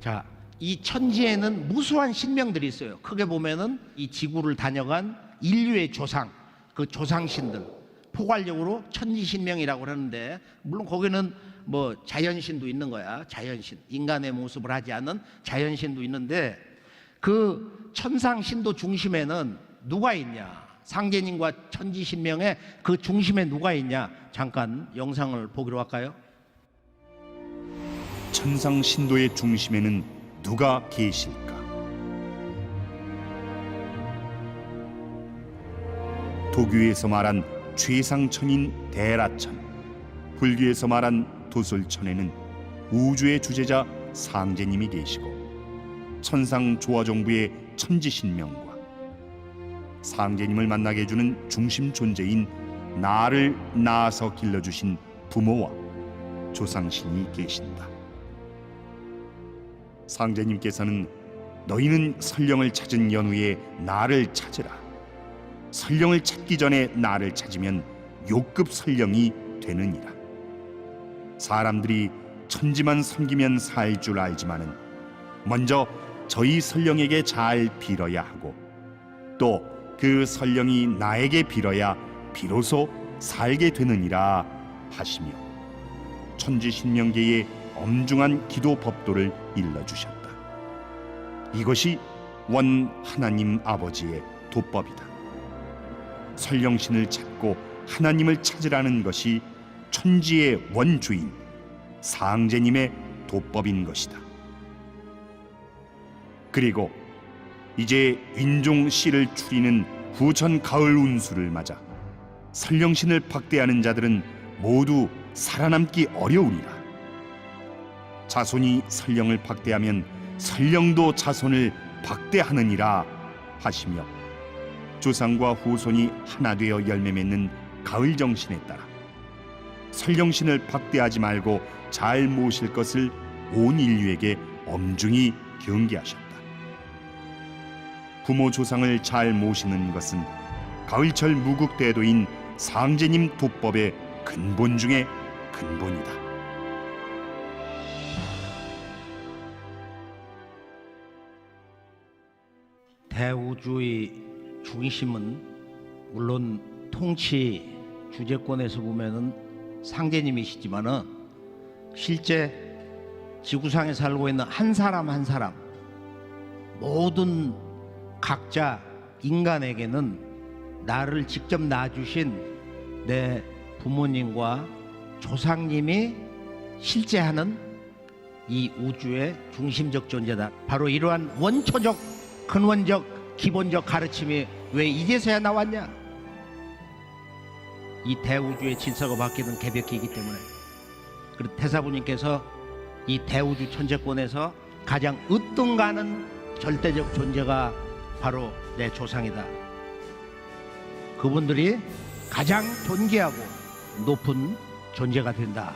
S2: 자, 이 천지에는 무수한 신명들이 있어요. 크게 보면은 이 지구를 다녀간 인류의 조상, 그 조상신들, 포괄적으로 천지신명이라고 하는데, 물론 거기는 뭐 자연신도 있는 거야. 자연신, 인간의 모습을 하지 않는 자연신도 있는데, 그 천상신도 중심에는 누가 있냐? 상제님과 천지신명의 그 중심에 누가 있냐? 잠깐 영상을 보기로 할까요?
S1: 천상 신도의 중심에는 누가 계실까? 도교에서 말한 최상천인 대라천, 불교에서 말한 도솔천에는 우주의 주제자 상제님이 계시고, 천상 조화정부의 천지신명과 상제님을 만나게 해주는 중심 존재인 나를 낳아서 길러주신 부모와 조상신이 계신다. 상제님께서는 너희는 설령을 찾은 연후에 나를 찾으라. 설령을 찾기 전에 나를 찾으면 요급 설령이 되느니라. 사람들이 천지만 섬기면 살 줄 알지만은 먼저 저희 설령에게 잘 빌어야 하고, 또 그 설령이 나에게 빌어야 비로소 살게 되느니라 하시며, 천지신명계의 엄중한 기도 법도를 일러주셨다. 이것이 원 하나님 아버지의 도법이다. 설령신을 찾고 하나님을 찾으라는 것이 천지의 원주인 상제님의 도법인 것이다. 그리고 이제 인종 씨를 추리는 후천 가을 운수를 맞아 설령신을 박대하는 자들은 모두 살아남기 어려우리라. 자손이 설령을 박대하면 설령도 자손을 박대하느니라 하시며, 조상과 후손이 하나 되어 열매 맺는 가을 정신에 따라 설령신을 박대하지 말고 잘 모실 것을 온 인류에게 엄중히 경계하셨다. 부모 조상을 잘 모시는 것은 가을철 무국대도인 상제님 도법의 근본 중의 근본이다.
S2: 대우주의 중심은 물론 통치 주재권에서 보면은 상제님이시지만은 실제 지구상에 살고 있는 한 사람 한 사람 모든 각자 인간에게는 나를 직접 낳아주신 내 부모님과 조상님이 실제 하는 이 우주의 중심적 존재다. 바로 이러한 원초적 근원적 기본적 가르침이 왜 이제서야 나왔냐? 이 대우주의 질서가 바뀌는 개벽기이기 때문에. 그리고 태사부님께서 이 대우주 천재권에서 가장 으뜸가는 절대적 존재가 바로 내 조상이다. 그분들이 가장 존귀하고 높은 존재가 된다.